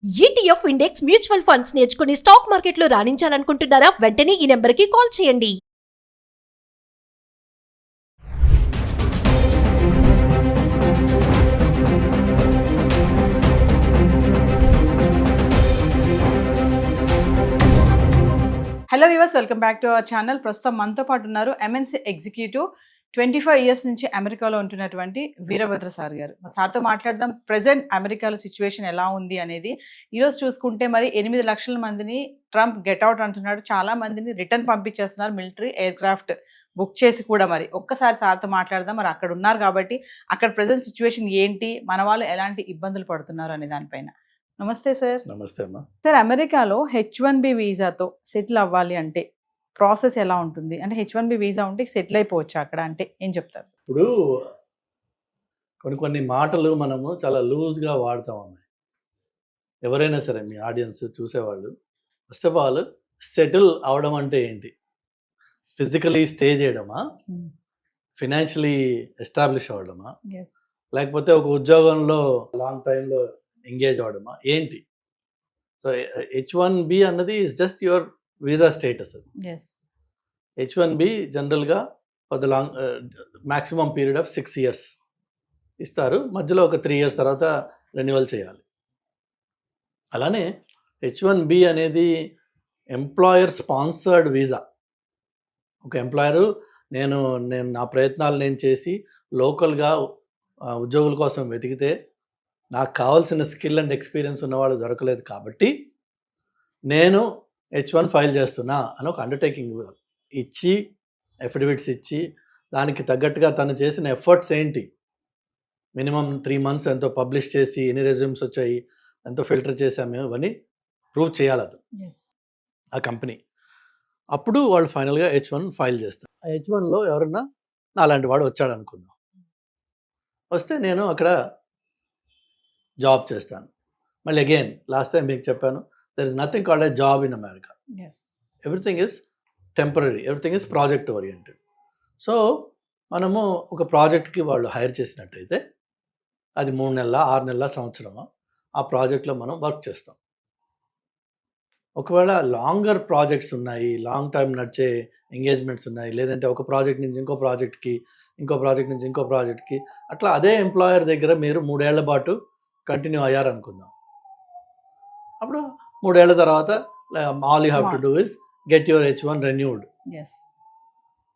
ETF index mutual funds నేర్చుకుని stock మార్కెట్లో రాణించాలనుకుంటున్నారా? వెంటనే ఈ నెంబర్కి కాల్ చేయండి. Hello viewers, welcome back to our channel. ప్రస్తుతం మనతో పాటు ఉన్నారు ఎంఎన్సీ ఎగ్జిక్యూటివ్ 25 ఇయర్స్ నుంచి అమెరికాలో ఉంటున్నటువంటి వీరభద్ర సార్ గారు. సార్తో మాట్లాడదాం. ప్రెసెంట్ అమెరికాలో సిచ్యువేషన్ ఎలా ఉంది అనేది. ఈరోజు చూసుకుంటే మరి 8 లక్షల మందిని ట్రంప్ గెట్అవుట్ అంటున్నాడు. చాలా మందిని రిటర్న్ పంపించేస్తున్నారు, మిలిటరీ ఎయిర్ క్రాఫ్ట్ బుక్ చేసి కూడా. మరి ఒక్కసారి సార్తో మాట్లాడదాం. మరి అక్కడ ఉన్నారు కాబట్టి అక్కడ ప్రెసెంట్ సిచ్యువేషన్ ఏంటి, మన వాళ్ళు ఎలాంటి ఇబ్బందులు పడుతున్నారు అనే దానిపైన. నమస్తే సార్. నమస్తే అమ్మా. సార్, అమెరికాలో H1B వీసాతో సెటిల్ అవ్వాలి అంటే ప్రాసెస్ ఎలా ఉంటుంది? అంటే H1B వీసా ఉంటే సెటిల్ అయిపోవచ్చు అక్కడ అంటే ఏం చెప్తారు సార్? ఇప్పుడు కొన్ని మాటలు మనము చాలా లూజ్గా వాడుతాం అమ్మాయి. ఎవరైనా సరే మీ ఆడియన్స్ చూసేవాళ్ళు, ఫస్ట్ ఆఫ్ ఆల్ సెటిల్ అవడం అంటే ఏంటి? ఫిజికలీ స్టే చేయడమా, ఫినాన్షియలీ ఎస్టాబ్లిష్ అవ్వడమా, లేకపోతే ఒక ఉద్యోగంలో లాంగ్ టైంలో ఎంగేజ్ అవ్వడమా, ఏంటి? సో H1B అన్నది is just your visa status. H1B జనరల్గా for the long maximum period of 6 years ఇస్తారు. మధ్యలో ఒక 3 years తర్వాత రెన్యువల్ చేయాలి. అలానే H1B అనేది ఎంప్లాయర్ స్పాన్సర్డ్ వీసా. ఒక ఎంప్లాయరు నేను నా ప్రయత్నాలు నేను చేసి లోకల్గా ఉద్యోగుల కోసం వెతికితే నాకు కావాల్సిన స్కిల్ అండ్ ఎక్స్పీరియన్స్ ఉన్నవాళ్ళు దొరకలేదు కాబట్టి నేను H1 ఫైల్ చేస్తున్నా అని ఒక అండర్టేకింగ్ ఇచ్చి, ఎఫిడవిట్స్ ఇచ్చి, దానికి తగ్గట్టుగా తను చేసిన ఎఫర్ట్స్ ఏంటి, మినిమం 3 months ఎంతో పబ్లిష్ చేసి, ఎన్ని రెజ్యూమ్స్ వచ్చాయి, ఎంతో ఫిల్టర్ చేసాము, ఇవన్నీ ప్రూవ్ చేయాలి అది ఆ కంపెనీ. అప్పుడు వాళ్ళు ఫైనల్గా H1 ఫైల్ చేస్తారు. ఆ H1లో ఎవరన్నా నాలాంటి వాడు వచ్చాడు అనుకుందాం. వస్తే నేను అక్కడ జాబ్ చేస్తాను. మళ్ళీ అగైన్ లాస్ట్ టైం మీకు చెప్పాను, there is nothing called a job in America. Everything is temporary, everything is project oriented. So మనము ఒక ప్రాజెక్ట్కి వాళ్ళు హైర్ చేసినట్టయితే అది 3 నెలల, 6 నెలల, సంవత్సరమా ఆ ప్రాజెక్ట్లో మనం వర్క్ చేస్తాం. ఒకవేళ లాంగర్ ప్రాజెక్ట్స్ ఉన్నాయి, లాంగ్ టైం నడిచే ఎంగేజ్మెంట్స్ ఉన్నాయి, లేదంటే ఒక ప్రాజెక్ట్ నుంచి ఇంకో ప్రాజెక్ట్కి, ఇంకో ప్రాజెక్ట్ నుంచి ఇంకో ప్రాజెక్ట్కి, అట్లా అదే ఎంప్లాయర్ దగ్గర మీరు 3 ఏళ్ల పాటు కంటిన్యూ అయ్యారనుకుందాం. అప్పుడు 3 ఏళ్ల తర్వాత all you have to do is get your H1 renewed.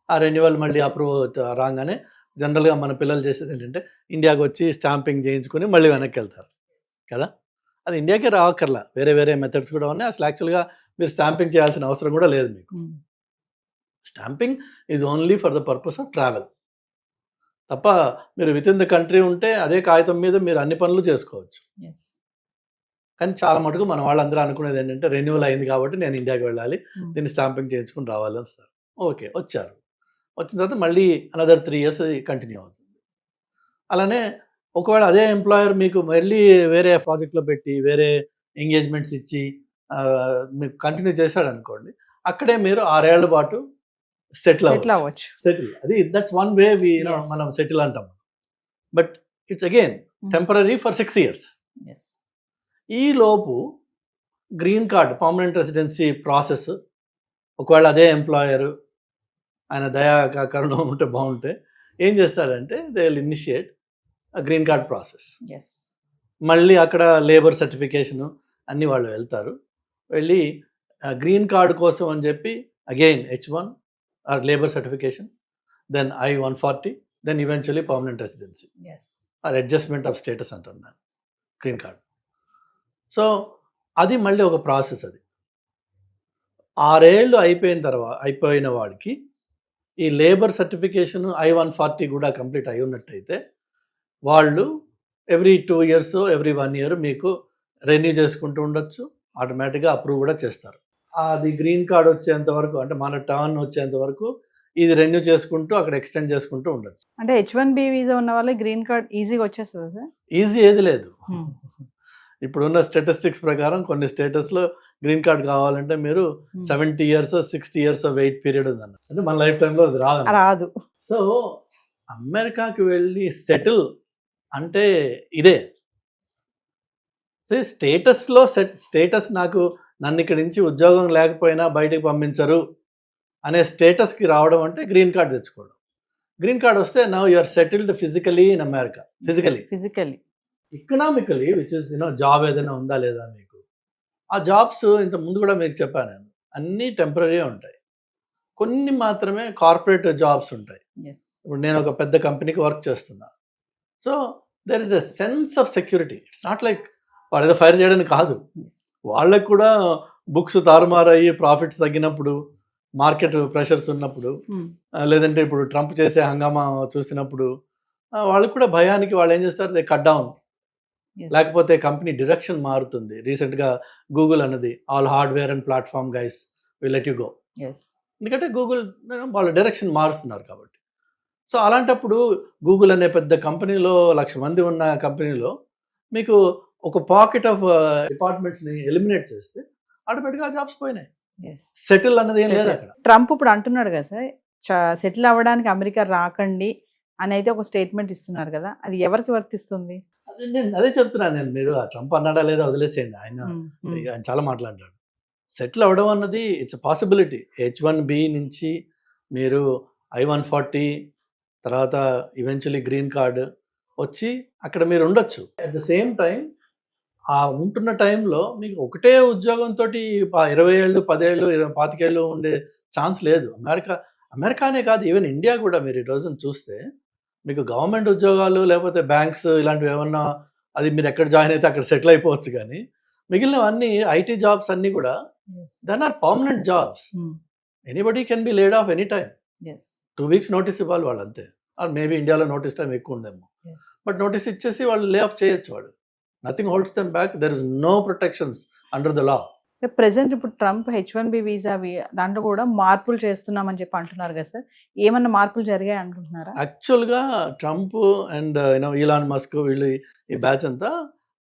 ఆ రెన్యువల్ మళ్ళీ అప్రూవ్ రాగానే జనరల్గా మన పిల్లలు చేసేది ఏంటంటే ఇండియాకి వచ్చి స్టాంపింగ్ చేయించుకొని మళ్ళీ వెనక్కి వెళ్తారు కదా. అది ఇండియాకే రావక్కర్లా, వేరే వేరే మెథడ్స్ కూడా ఉన్నాయి. అసలు యాక్చువల్గా మీరు స్టాంపింగ్ చేయాల్సిన అవసరం కూడా లేదు మీకు. Stamping is only for the purpose of travel తప్ప మీరు విత్ ఇన్ ద కంట్రీ ఉంటే అదే కాగితం మీద మీరు అన్ని పనులు చేసుకోవచ్చు. కానీ చాలా మటుకు మన వాళ్ళందరూ అనుకునేది ఏంటంటే రెన్యువల్ అయింది కాబట్టి నేను ఇండియాకి వెళ్ళాలి, దీన్ని స్టాంపింగ్ చేయించుకుని రావాలి వస్తారు. ఓకే, వచ్చారు. వచ్చిన తర్వాత మళ్ళీ అనదర్ 3 years కంటిన్యూ అవుతుంది. అలానే ఒకవేళ అదే ఎంప్లాయర్ మీకు మళ్ళీ వేరే ప్రాజెక్ట్లో పెట్టి వేరే ఎంగేజ్మెంట్స్ ఇచ్చి మీకు కంటిన్యూ చేశాడు అనుకోండి, అక్కడే మీరు 6 ఏళ్ల పాటు సెటిల్ అవ్వచ్చు. అది దట్స్ వన్ వే మనం సెటిల్ అంటాం. But it's again temporary for 6 years. ఈ లోపు green card, permanent residency process, ఒకవేళ అదే ఎంప్లాయరు ఆయన దయా కరుణం ఉంటే బాగుంటే ఏం చేస్తాడంటే they will initiate green card process. మళ్ళీ అక్కడ లేబర్ సర్టిఫికేషను అన్నీ వాళ్ళు వెళ్తారు. వెళ్ళి గ్రీన్ కార్డ్ కోసం అని చెప్పి again H1 or labour certification, then I-140, then eventually permanent residency or adjustment of status అంటారు దాన్ని, గ్రీన్ కార్డ్. సో అది మళ్ళీ ఒక ప్రాసెస్. అది 6 ఏళ్ళు అయిపోయిన వాడికి ఈ లేబర్ సర్టిఫికేషన్ I-140 కూడా కంప్లీట్ అయి ఉన్నట్టయితే వాళ్ళు ఎవ్రీ 2 years, ఎవ్రీ 1 year మీకు రెన్యూ చేసుకుంటూ ఉండొచ్చు. ఆటోమేటిక్గా అప్రూవ్ కూడా చేస్తారు. అది గ్రీన్ కార్డ్ వచ్చేంత వరకు, అంటే మన టర్న్ వచ్చేంత వరకు ఇది రెన్యూ చేసుకుంటూ అక్కడ ఎక్స్టెండ్ చేసుకుంటూ ఉండొచ్చు. అంటే H1B వీసా ఉన్న వాళ్ళకి గ్రీన్ కార్డ్ ఈజీగా వచ్చేస్తుంది సార్? ఈజీ ఏది లేదు. ఇప్పుడున్న స్టాటిస్టిక్స్ ప్రకారం కొన్ని స్టేటస్లో గ్రీన్ కార్డ్ కావాలంటే మీరు 70 years, 60 years వెయిట్ పీరియడ్ ఉందన్న. అంటే మన లైఫ్ టైంలో అది రాదు. సో అమెరికాకి వెళ్ళి సెటిల్ అంటే ఇదే. స్టేటస్ నాకు నన్ను ఇక్కడి నుంచి ఉద్యోగం లేకపోయినా బయటికి పంపించరు అనే స్టేటస్కి రావడం అంటే గ్రీన్ కార్డ్ తెచ్చుకోవడం. గ్రీన్ కార్డ్ వస్తే now you are settled physically in America. Physically economically which is job ఏదైనా ఉందా లేదా మీకు. ఆ జాబ్స్ ఇంత ముందు కూడా మీకు చెప్పాను నేను, అన్నీ టెంపరీ ఉంటాయి, కొన్ని మాత్రమే కార్పొరేట్ జాబ్స్ ఉంటాయి. ఇప్పుడు నేను ఒక పెద్ద కంపెనీకి వర్క్ చేస్తున్నా. So there is a sense of security. It's not like వాళ్ళు ఏదో ఫైర్ చేయడానికి కాదు, వాళ్ళకు కూడా బుక్స్ తారుమారయ్యి ప్రాఫిట్స్ తగ్గినప్పుడు, మార్కెట్ ప్రెషర్స్ ఉన్నప్పుడు, లేదంటే ఇప్పుడు ట్రంప్ చేసే హంగామా చూసినప్పుడు వాళ్ళకు కూడా భయానికి వాళ్ళు ఏం చేస్తారు, దే కట్ డౌన్. లేకపోతే కంపెనీ డైరెక్షన్ మారుతుంది. రీసెంట్గా గూగుల్ అన్నది all hardware and platform guys will let you go. ఎందుకంటే గూగుల్ వాళ్ళ డైరెక్షన్ మారుస్తున్నారు కాబట్టి. సో అలాంటప్పుడు గూగుల్ అనే పెద్ద కంపెనీలో 1,00,000 మంది ఉన్న కంపెనీలో మీకు ఒక పాకెట్ ఆఫ్ డిపార్ట్మెంట్స్ని ఎలిమినేట్ చేస్తే ఆటోమేటిక్గా జాబ్స్ పోయినాయి. సెటిల్ అన్నది ఏం లేదు అక్కడ. ట్రంప్ ఇప్పుడు అంటున్నాడు కదా సార్, సెటిల్ అవ్వడానికి అమెరికా రాకండి అని అయితే ఒక స్టేట్మెంట్ ఇస్తున్నారు కదా, అది ఎవరికి వర్తిస్తుంది? అదే చెప్తున్నాను నేను. మీరు ఆ ట్రంప్ అన్నాడా లేదా వదిలేసేయండి, ఆయన చాలా మాట్లాడాడు. సెటిల్ అవ్వడం అన్నది ఇట్స్ అ పాసిబిలిటీ. H1B నుంచి మీరు I-140 తర్వాత ఈవెన్చువలీ గ్రీన్ కార్డ్ వచ్చి అక్కడ మీరు ఉండొచ్చు. అట్ ద సేమ్ టైం ఆ ఉంటున్న టైంలో మీకు ఒకటే ఉద్యోగంతో 20 ఏళ్ళు 10 ఏళ్ళు 25 ఏళ్ళు ఉండే ఛాన్స్ లేదు. అమెరికానే కాదు, ఈవెన్ ఇండియా కూడా మీరు ఈ రోజున చూస్తే మీకు గవర్నమెంట్ ఉద్యోగాలు లేకపోతే బ్యాంక్స్ ఇలాంటివి ఏమన్నా, అది మీరు ఎక్కడ జాయిన్ అయితే అక్కడ సెటిల్ అయిపోవచ్చు. కానీ మిగిలినవన్నీ ఐటీ జాబ్స్ అన్నీ కూడా then are permanent jobs. Anybody can be laid off any time. 2 weeks notice ఇవ్వాలి వాళ్ళు అంతే. ఆర్ మేబీ ఇండియాలో నోటీస్ టైం ఎక్కువ ఉందేమో, బట్ నోటీస్ ఇచ్చేసి వాళ్ళు లే ఆఫ్ చేయొచ్చు. వాడు nothing holds them back. There is no protections under the law. Present ఇప్పుడు ట్రంప్ H1B వీసా దాంట్లో కూడా మార్పులు చేస్తున్నామని చెప్పి అంటున్నారు కదా సార్, ఏమన్నా మార్పులు జరిగాయి అనుకుంటున్నారా? యాక్చువల్గా ట్రంప్ అండ్ ఈలాన్ మస్క్ వీళ్ళు ఈ బ్యాచ్ అంతా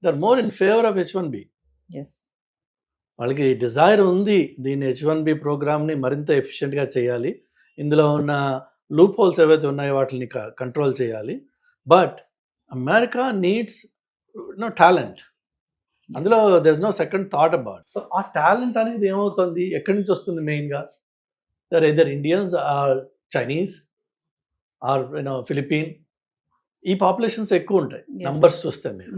they are more in favour of H1B. వాళ్ళకి డిజైర్ ఉంది దీన్ని H1B ప్రోగ్రామ్ని మరింత ఎఫిషియెంట్గా చేయాలి, ఇందులో ఉన్న లూప్ హోల్స్ ఏవైతే ఉన్నాయో వాటిని కంట్రోల్ చేయాలి. But America needs talent. అందులో there is no second thought about. So ఆ టాలెంట్ అనేది ఏమవుతుంది, ఎక్కడి నుంచి వస్తుంది? మెయిన్గా there either Indians or Chinese or Philippine. ఈ పాపులేషన్స్ ఎక్కువ ఉంటాయి నంబర్స్ చూస్తే. మీరు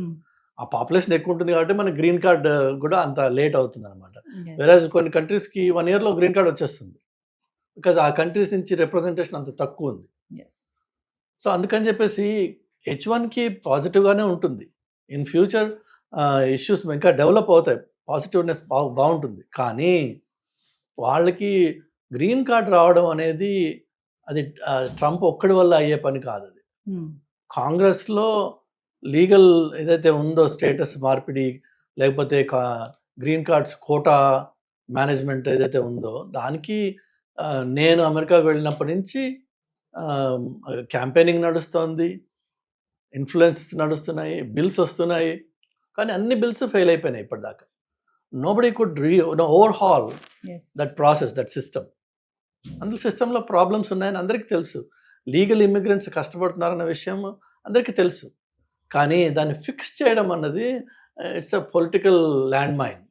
ఆ పాపులేషన్ ఎక్కువ ఉంటుంది కాబట్టి మన గ్రీన్ కార్డ్ కూడా అంత లేట్ అవుతుంది అనమాట. వేరేజ్ కొన్ని కంట్రీస్కి 1 yearలో గ్రీన్ కార్డ్ వచ్చేస్తుంది, బికాజ్ ఆ కంట్రీస్ నుంచి రిప్రజెంటేషన్ అంత తక్కువ ఉంది. సో అందుకని చెప్పేసి H1కి పాజిటివ్గానే ఉంటుంది. ఇన్ ఫ్యూచర్ ఇష్యూస్ ఇంకా డెవలప్ అవుతాయి, పాజిటివ్నెస్ బాగుంటుంది. కానీ వాళ్ళకి గ్రీన్ కార్డ్ రావడం అనేది అది ట్రంప్ ఒక్కడి వల్ల అయ్యే పని కాదు. అది కాంగ్రెస్లో లీగల్ ఏదైతే ఉందో స్టేటస్ మార్పిడి లేకపోతే గ్రీన్ కార్డ్స్ కోటా మేనేజ్మెంట్ ఏదైతే ఉందో దానికి నేను అమెరికాకు వెళ్ళినప్పటి నుంచి క్యాంపెయినింగ్ నడుస్తుంది, ఇన్ఫ్లుయెన్సెస్ నడుస్తున్నాయి, బిల్స్ వస్తున్నాయి. కానీ అన్ని బిల్స్ ఫెయిల్ అయిపోయినాయి ఇప్పటిదాకా. Nobody could overhaul that process, that system. అందులో సిస్టంలో ప్రాబ్లమ్స్ ఉన్నాయని అందరికీ తెలుసు. లీగల్ ఇమిగ్రెంట్స్ కష్టపడుతున్నారన్న విషయం అందరికీ తెలుసు. కానీ దాన్ని ఫిక్స్ చేయడం అన్నది it's a political landmine.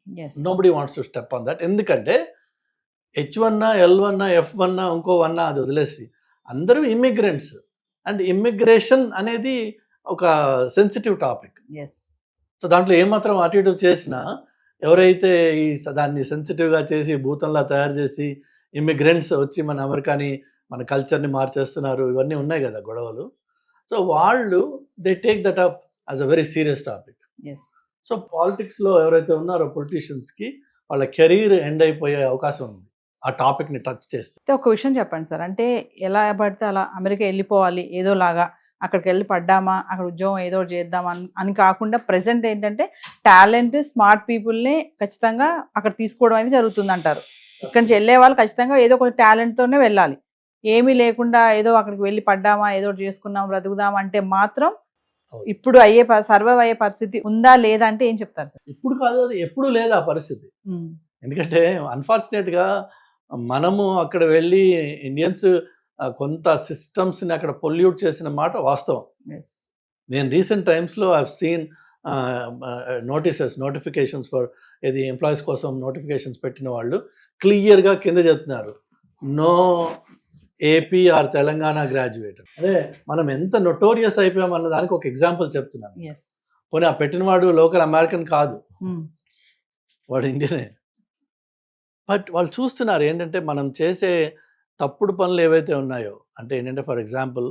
Nobody wants to step on that. ఎందుకంటే H1 L1 F1 ఇంకో 1 అది వదిలేసి అందరూ ఇమిగ్రెంట్స్. అండ్ ఇమ్మిగ్రేషన్ అనేది ఒక సెన్సిటివ్ టాపిక్. సో దాంట్లో ఏమాత్రం అటు ఇటు చేసినా ఎవరైతే దాన్ని సెన్సిటివ్గా చేసి భూతంలా తయారు చేసి ఇమ్మిగ్రెంట్స్ వచ్చి మన అమెరికాని మన కల్చర్ని మార్చేస్తున్నారు, ఇవన్నీ ఉన్నాయి కదా గొడవలు. సో వాళ్ళు they take that up as a very serious topic. So పాలిటిక్స్లో ఎవరైతే ఉన్నారో పొలిటీషియన్స్కి వాళ్ళ కెరీర్ ఎండ్ అయిపోయే అవకాశం ఉంది ఆ టాపిక్ని టచ్ చేస్తే. ఒక విషయం చెప్పండి సార్, అంటే ఎలా పడితే అలా అమెరికా వెళ్ళిపోవాలి ఏదోలాగా, అక్కడికి వెళ్ళి పడ్డామా అక్కడ ఉద్యోగం ఏదో చేద్దాం అని కాకుండా ప్రెసెంట్ ఏంటంటే టాలెంట్ స్మార్ట్ పీపుల్ని ఖచ్చితంగా అక్కడ తీసుకోవడం అనేది జరుగుతుంది అంటారు. ఇక్కడి నుంచి వెళ్ళే వాళ్ళు ఖచ్చితంగా ఏదో ఒక టాలెంట్తోనే వెళ్ళాలి. ఏమీ లేకుండా ఏదో అక్కడికి వెళ్ళి పడ్డామా ఏదో చేసుకున్నాం బ్రతుకుదాం అంటే మాత్రం ఇప్పుడు సర్వైవ్ అయ్యే పరిస్థితి ఉందా లేదా అంటే ఏం చెప్తారు సార్? ఇప్పుడు కాదు, అది ఎప్పుడు లేదు ఆ పరిస్థితి. ఎందుకంటే అన్ఫార్చునేట్గా మనము అక్కడ వెళ్ళి ఇండియన్స్ కొంత సిస్టమ్స్ని అక్కడ పొల్యూట్ చేసిన మాట వాస్తవం. నేను రీసెంట్ టైమ్స్లో I have seen notifications for ఇది ఎంప్లాయీస్ కోసం నోటిఫికేషన్స్ పెట్టిన వాళ్ళు క్లియర్గా కింద చెప్తున్నారు, no AP or Telangana graduate. అదే మనం ఎంత నొటోరియస్ అయిపోయాం అన్న దానికి ఒక ఎగ్జాంపుల్ చెప్తున్నాను. పోనీ ఆ పెట్టినవాడు లోకల్ అమెరికన్ కాదు, వాడు ఇండియనే. బట్ వాళ్ళు చూస్తున్నారు ఏంటంటే మనం చేసే తప్పుడు పనులు ఏవైతే ఉన్నాయో, అంటే ఏంటంటే ఫర్ ఎగ్జాంపుల్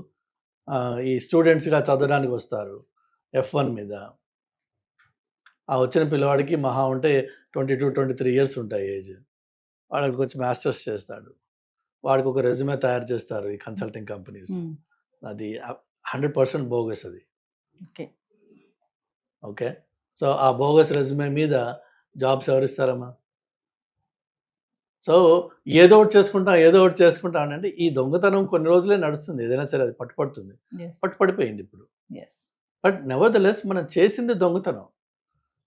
ఈ స్టూడెంట్స్గా చదవడానికి వస్తారు F1 మీద, ఆ వచ్చిన పిల్లవాడికి మహా ఉంటే 22-23 ఇయర్స్ ఉంటాయి ఏజ్. వాడు అక్కడికి వచ్చి మాస్టర్స్ చేస్తాడు, వాడికి ఒక రెజ్యూమే తయారు చేస్తారు ఈ కన్సల్టింగ్ కంపెనీస్. అది 100% బోగస్ అది. ఓకే, సో ఆ బోగస్ రెజ్యూమే మీద జాబ్స్ ఎవరిస్తారమ్మా? సో ఏదో ఒకటి చేసుకుంటా అంటే ఈ దొంగతనం కొన్ని రోజులే నడుస్తుంది, ఏదైనా సరే అది పట్టుపడుతుంది, పట్టుపడిపోయింది ఇప్పుడు. బట్ నెవర్ ద లెస్ మనం చేసింది దొంగతనం.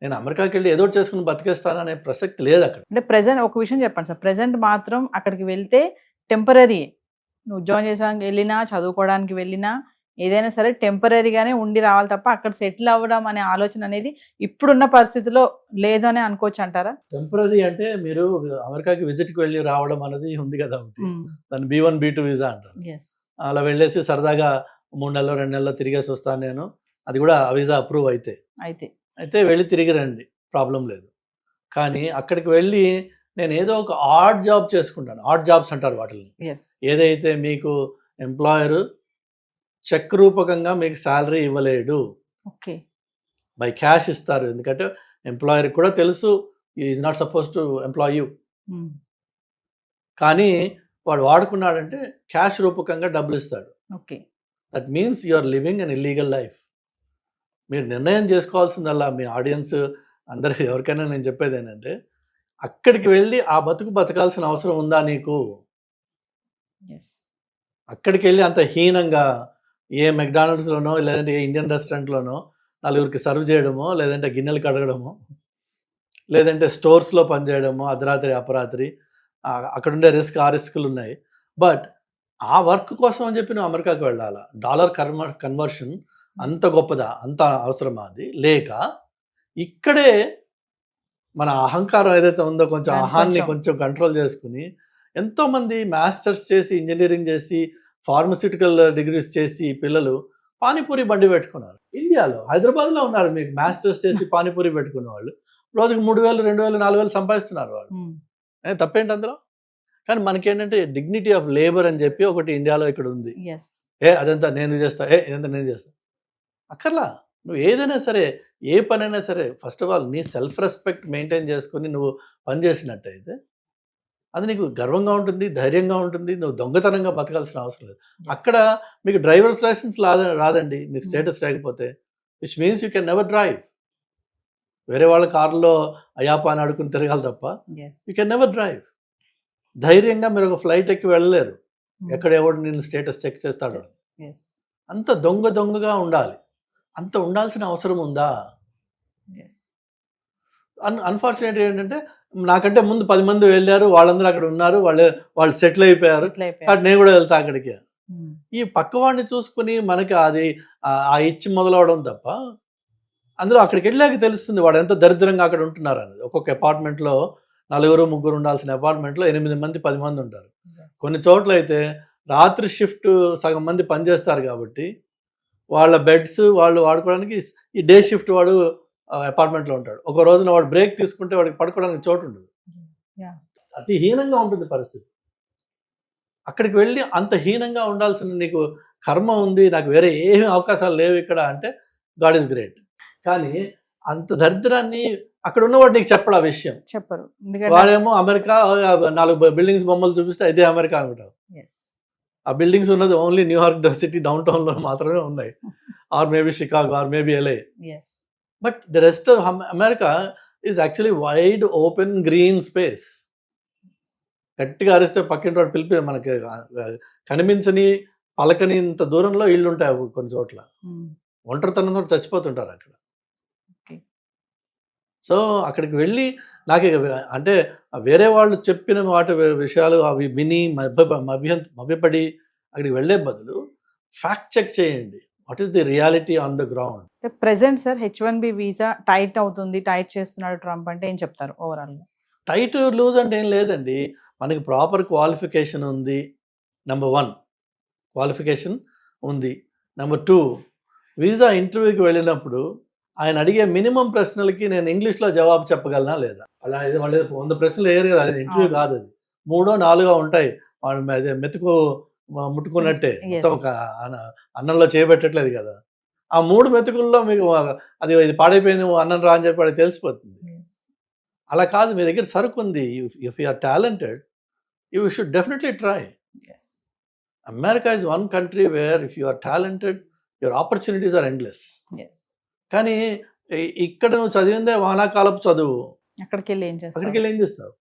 నేను అమెరికాకి వెళ్ళి ఏదో ఒకటి చేసుకుని బతికేస్తాననే ప్రసక్తి లేదు అక్కడ. అంటే ప్రెజెంట్ ఒక విషయం చెప్పండి సార్, ప్రెజెంట్ మాత్రం అక్కడికి వెళ్తే టెంపరీ, నువ్వు ఉద్యోగం చేసానికి వెళ్ళినా చదువుకోవడానికి వెళ్ళినా ఏదైనా సరే టెంపరీగానే ఉండి రావాలి తప్ప అక్కడ సెటిల్ అవ్వడం అనే ఆలోచన అనేది ఇప్పుడున్న పరిస్థితిలో లేదు అని అనుకోవచ్చు అంటారా? టెంపరీ అంటే మీరు అమెరికాకి విజిట్కి వెళ్ళి రావడం అనేది ఉంది కదా, దాన్ని B1 B2 వీసా అంటారు. అలా వెళ్ళేసి సరదాగా 3 నెలలు 2 నెలలు తిరిగేసి వస్తాను నేను, అది కూడా ఆ వీసా అప్రూవ్ అయితే వెళ్ళి తిరిగి రండి, ప్రాబ్లం లేదు. కానీ అక్కడికి వెళ్ళి నేను ఏదో ఒక ఆడ్ జాబ్ చేసుకుంటాను, ఆడ్ జాబ్స్ అంటారు వాటిని. ఏదైతే మీకు ఎంప్లాయర్ చెక్ రూపకంగా మీకు శాలరీ ఇవ్వలేడు, బై క్యాష్ ఇస్తారు. ఎందుకంటే ఎంప్లాయర్ కూడా తెలుసు is not suppose to employ you, కానీ వాడు వాడుకున్నాడంటే క్యాష్ రూపకంగా డబ్బులు ఇస్తాడు. That means you are living an illegal life. మీరు నిర్ణయం చేసుకోవాల్సిందల్లా మీ ఆడియన్స్ అందరికి ఎవరికైనా నేను చెప్పేది ఏంటంటే, అక్కడికి వెళ్ళి ఆ బతకాల్సిన అవసరం ఉందా నీకు? అక్కడికి వెళ్ళి అంత హీనంగా ఏ మెక్డానల్డ్స్లోనో లేదంటే ఏ ఇండియన్ రెస్టారెంట్లోనో నలుగురికి సర్వ్ చేయడమో, లేదంటే గిన్నెలు కడగడమో, లేదంటే స్టోర్స్లో పనిచేయడమో అర్ధరాత్రి అపరాత్రి, అక్కడ ఉండే రిస్కులు ఉన్నాయి. బట్ ఆ వర్క్ కోసం అని చెప్పి నువ్వు అమెరికాకి వెళ్ళాలా? డాలర్ కన్వర్షన్ అంత గొప్పదా, అంత అవసరమా? అది లేక ఇక్కడే మన అహంకారం ఏదైతే ఉందో కొంచెం అహాన్ని కొంచెం కంట్రోల్ చేసుకుని ఎంతోమంది మాస్టర్స్ చేసి, ఇంజనీరింగ్ చేసి, ఫార్మస్యూటికల్ డిగ్రీస్ చేసి పిల్లలు పానీపూరి బండి పెట్టుకున్నారు. ఇండియాలో హైదరాబాద్లో ఉన్నారు మీకు మాస్టర్స్ చేసి పానీపూరి పెట్టుకున్న వాళ్ళు, రోజుకి 3,000 2,000 4,000 సంపాదిస్తున్నారు వాళ్ళు. తప్పేంటి అందులో? కానీ మనకేంటంటే డిగ్నిటీ ఆఫ్ లేబర్ అని చెప్పి ఒకటి ఇండియాలో ఇక్కడ ఉంది. అదంతా నేను చేస్తా, ఇదంతా నేను చేస్తా అక్కర్లా. నువ్వు ఏదైనా సరే, ఏ పనైనా సరే, ఫస్ట్ ఆఫ్ ఆల్ నీ సెల్ఫ్ రెస్పెక్ట్ మెయింటైన్ చేసుకుని నువ్వు పని చేసినట్టయితే అది నీకు గర్వంగా ఉంటుంది, ధైర్యంగా ఉంటుంది. నువ్వు దొంగతనంగా బతకాల్సిన అవసరం లేదు. అక్కడ మీకు డ్రైవర్స్ లైసెన్స్ రాదండి మీకు స్టేటస్ లేకపోతే, which means you can never drive. వేరే వాళ్ళ కారులో అయాపా అని అడుగుని తిరగాలి తప్ప యూ కెన్ నెవర్ డ్రైవ్. ధైర్యంగా మీరు ఒక ఫ్లైట్ ఎక్కి వెళ్ళలేరు, ఎక్కడ ఎవడు నేను స్టేటస్ చెక్ చేస్తాడు. అంత దొంగగా ఉండాలి. అంత ఉండాల్సిన అవసరం ఉందా? అన్ఫార్చునేట్ ఏంటంటే నాకంటే ముందు 10 మంది వెళ్ళారు, వాళ్ళందరూ అక్కడ ఉన్నారు, వాళ్ళు సెటిల్ అయిపోయారు, నేను కూడా వెళ్తా అక్కడికి. ఈ పక్కవాడిని చూసుకుని మనకి అది ఆ ఇచ్చి మొదలవడం తప్ప, అందులో అక్కడికి వెళ్ళాక తెలుస్తుంది వాడు ఎంత దరిద్రంగా అక్కడ ఉంటున్నారు అనేది. ఒక్కొక్క అపార్ట్మెంట్లో 4-3 ఉండాల్సిన అపార్ట్మెంట్లో 8 మంది 10 మంది ఉంటారు. కొన్ని చోట్ల అయితే రాత్రి షిఫ్ట్ సగం మంది పనిచేస్తారు కాబట్టి వాళ్ళ బెడ్స్ వాళ్ళు వాడుకోవడానికి ఈ డే షిఫ్ట్ వాడు అపార్ట్మెంట్లో ఉంటాడు. ఒక రోజున వాడు బ్రేక్ తీసుకుంటే వాడికి పడుకోవడానికి చోటు ఉండదు. అతి హీనంగా ఉంటుంది పరిస్థితి. అక్కడికి వెళ్ళి అంత హీనంగా ఉండాల్సిన నీకు కర్మ ఉంది, నాకు వేరే ఏమీ అవకాశాలు లేవు ఇక్కడ అంటే గాడ్ ఈజ్ గ్రేట్. కానీ అంత దరిద్రాన్ని అక్కడ ఉన్నవాడు నీకు చెప్పడు, ఆ విషయం చెప్పరు. వాడేమో అమెరికా 4 బిల్డింగ్స్ బొమ్మలు చూపిస్తే ఇదే అమెరికా అనుకుంటావు. ఆ బిల్డింగ్స్ ఉన్నది only New York city down town లో మాత్రమే ఉన్నాయి, or maybe Chicago, or maybe LA. But the rest of America is actually wide open green space. గట్టిగా అరిస్తే పక్కింటి వాడు పిలిపి మనకి కనిపించని పలకని ఇంత దూరంలో ఇళ్ళు ఉంటాయి కొన్ని చోట్ల. ఒంటరితనంతో చచ్చిపోతుంటారు అక్కడ. సో అక్కడికి వెళ్ళి నాకు అంటే వేరే వాళ్ళు చెప్పిన వాటి విషయాలు అవి విని మభ్యపడి అక్కడికి వెళ్ళే బదులు ఫ్యాక్ట్ చెక్ చేయండి, what is the reality on the ground. Present sir H1B visa tight అవుతుంది, టైట్ చేస్తున్నాడు ట్రంప్ అంటే ఏం చెప్తారు ఓవరాల్గా? టైట్ లూజ్ అంటే ఏం లేదండి. మనకి ప్రాపర్ క్వాలిఫికేషన్ ఉంది. నెంబర్ 1 క్వాలిఫికేషన్ ఉంది. నెంబర్ 2 వీసా ఇంటర్వ్యూకి వెళ్ళినప్పుడు ఆయన అడిగే మినిమం ప్రశ్నలకి నేను ఇంగ్లీష్లో జవాబు చెప్పగలనా లేదా? అలా ఇది వాళ్ళు 100 ప్రశ్నలు వేయరు కదా, అది ఇంటర్వ్యూ అవును. కాదు, అది 3-4 ఉంటాయి. వాళ్ళు అదే మెతుకు ముట్టుకున్నట్టే, Yes. మొత్తం ఒక అన్నంలో చేయబెట్టట్లేదు కదా. ఆ 3 మెతుకుల్లో మీకు అది ఇది పాడైపోయింది అన్నం రా అని చెప్పి వాడికి తెలిసిపోతుంది. Yes. అలా కాదు, మీ దగ్గర సరుకు ఉంది. If you are talented you should definitely try. Yes. America is one country where if you are talented your opportunities are endless. Yes. కానీ ఇక్కడ నువ్వు చదివిందే వానాకాలపు చదువు, అక్కడికి వెళ్ళి ఏం చేస్తారు? అక్కడికి వెళ్ళి ఏం చేస్తావు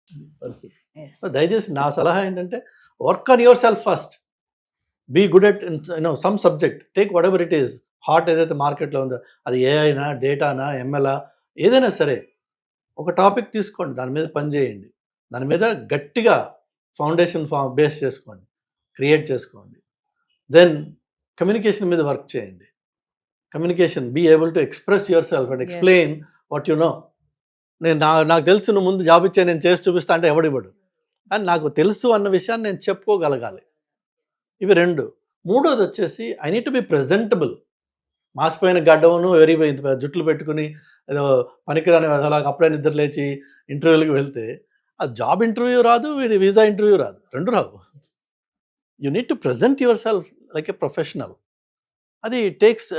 పరిస్థితి. Yes. సో దయచేసి నా సలహా ఏంటంటే work on yourself first, be good at some subject, take whatever it is. Hot ఏదైతే మార్కెట్లో ఉందో అది ఏఐనా, డేటానా, ఎంఎల్ఆ, ఏదైనా సరే ఒక టాపిక్ తీసుకోండి, దాని మీద పని చేయండి, దాని మీద గట్టిగా ఫౌండేషన్ బేస్ చేసుకోండి, క్రియేట్ చేసుకోండి. దెన్ కమ్యూనికేషన్ మీద వర్క్ చేయండి. Communication, be able to express yourself and explain what you know. నాకు తెలుసు, నువ్వు ముందు జాబ్ ఇచ్చే నేను చేసి చూపిస్తా అంటే ఎవడివ్వడు. కానీ నాకు తెలుసు అన్న విషయాన్ని నేను చెప్పుకోగలగాలి. ఇవి 2. 3వది వచ్చేసి I need to be presentable. మాసిపోయిన గడ్డమును ఇంత జుట్లు పెట్టుకుని ఏదో పనికిరాని అలాగ అప్పుడే నిద్ర లేచి ఇంటర్వ్యూలకు వెళ్తే ఆ జాబ్ ఇంటర్వ్యూ రాదు, వీసా ఇంటర్వ్యూ రాదు, 2 రావు. You need to present yourself like a professional. అది it takes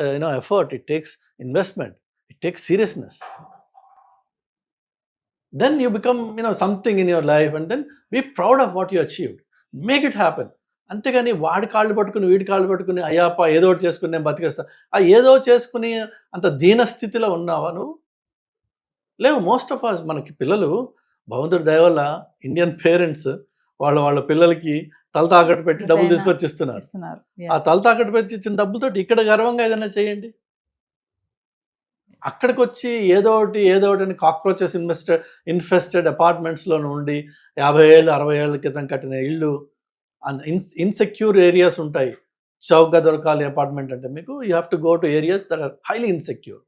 effort, it takes investment, it takes seriousness. Then you become something in your life and then be proud of what you achieved. Make it happen. అంతేగాని వాడి కాళ్ళు పట్టుకుని వీడి కాళ్ళు పట్టుకుని అయ్యాపా ఏదో ఒకటి చేసుకుని నేను బతికేస్తా, ఆ ఏదో చేసుకుని అంత దీనస్థితిలో ఉన్నావా నువ్వు? లేవు. మోస్ట్ ఆఫ్ అస్, మనకి పిల్లలు భగవంతుడి దయ వల్ల ఇండియన్ పేరెంట్స్ వాళ్ళ పిల్లలకి తల తాకట్టు పెట్టి డబ్బులు తీసుకొచ్చి ఇస్తున్నారు. ఆ తల తాకట్టు పెట్టి ఇచ్చిన డబ్బులతో ఇక్కడ గర్వంగా ఏదైనా చేయండి. అక్కడికి వచ్చి ఏదో ఒకటి అని కాక్రోచెస్ ఇన్ఫెస్టెడ్ అపార్ట్మెంట్స్లో ఉండి 50 ఏళ్ళు 60 ఏళ్ళ క్రితం కట్టిన ఇళ్ళు, ఇన్సెక్యూర్ ఏరియాస్ ఉంటాయి. చౌకగా దొరకాలి అపార్ట్మెంట్ అంటే మీకు you have to go to areas that are highly insecure.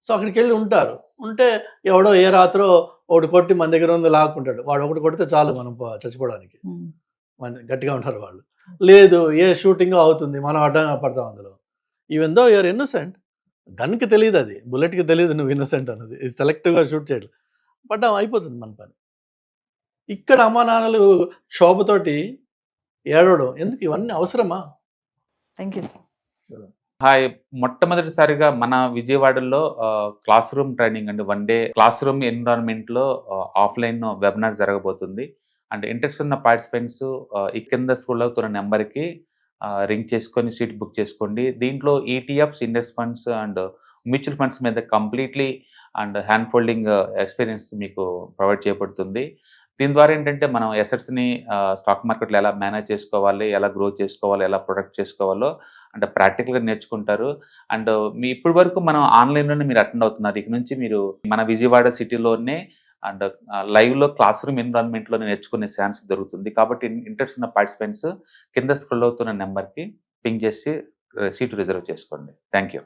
So అక్కడికి వెళ్ళి ఉంటారు. ఉంటే ఎవడో ఏ రాత్రో ఒకటి కొట్టి మన దగ్గర ఉంది లాక్కుంటాడు. వాడు ఒకటి కొడితే చాలు మనం చచ్చిపోవడానికి. గట్టిగా ఉంటారు వాళ్ళు. లేదు, ఏ షూటింగ్ అవుతుంది, మనం అడ్డంగా పడతాం అందులో. ఈవెన్ దో యూఆర్ ఇన్నోసెంట్, గన్కి తెలియదు, అది బుల్లెట్కి తెలియదు నువ్వు ఇన్నోసెంట్ అన్నది. సెలెక్టివ్గా షూట్ చేయడం పడ్డాం, అయిపోతుంది మన పని. ఇక్కడ అమ్మా నాన్నలు క్షోభతోటి ఏడవడం ఎందుకు? ఇవన్నీ అవసరమా? Thank you sir. హాయ్, మొట్టమొదటిసారిగా మన విజయవాడలో క్లాస్ రూమ్ ట్రైనింగ్ అండి, 1 డే క్లాస్ రూమ్ ఎన్విరాన్మెంట్లో ఆఫ్లైన్ వెబినార్ జరగబోతుంది. అండ్ ఇంట్రెస్ట్ ఉన్న పార్టిసిపెంట్స్ ఈ కింద స్కూల్లో అవుతున్న నెంబర్కి రింగ్ చేసుకొని సీట్ బుక్ చేసుకోండి. దీంట్లో ETFs, index funds and mutual funds మీద completely and hand folding experience మీకు ప్రొవైడ్ చేయబడుతుంది. దీని ద్వారా ఏంటంటే మనం ఎసెట్స్ని స్టాక్ మార్కెట్లో ఎలా మేనేజ్ చేసుకోవాలి, ఎలా గ్రో చేసుకోవాలి, ఎలా ప్రొడక్ట్ చేసుకోవాలో అంటే ప్రాక్టికల్గా నేర్చుకుంటారు. అండ్ మీ ఇప్పటి వరకు మనం ఆన్లైన్లోనే మీరు అటెండ్ అవుతున్నారు. ఇక నుంచి మీరు మన విజయవాడ సిటీలోనే అండ్ లైవ్లో క్లాస్ రూమ్ ఎన్విరాన్మెంట్లో నేర్చుకునే ఛాన్స్ దొరుకుతుంది. కాబట్టి ఇంట్రెస్ట్ ఉన్న పార్టిసిపెంట్స్ కింద స్క్రోల్ అవుతున్న నెంబర్కి పింగ్ చేసి సీటు రిజర్వ్ చేసుకోండి. Thank you.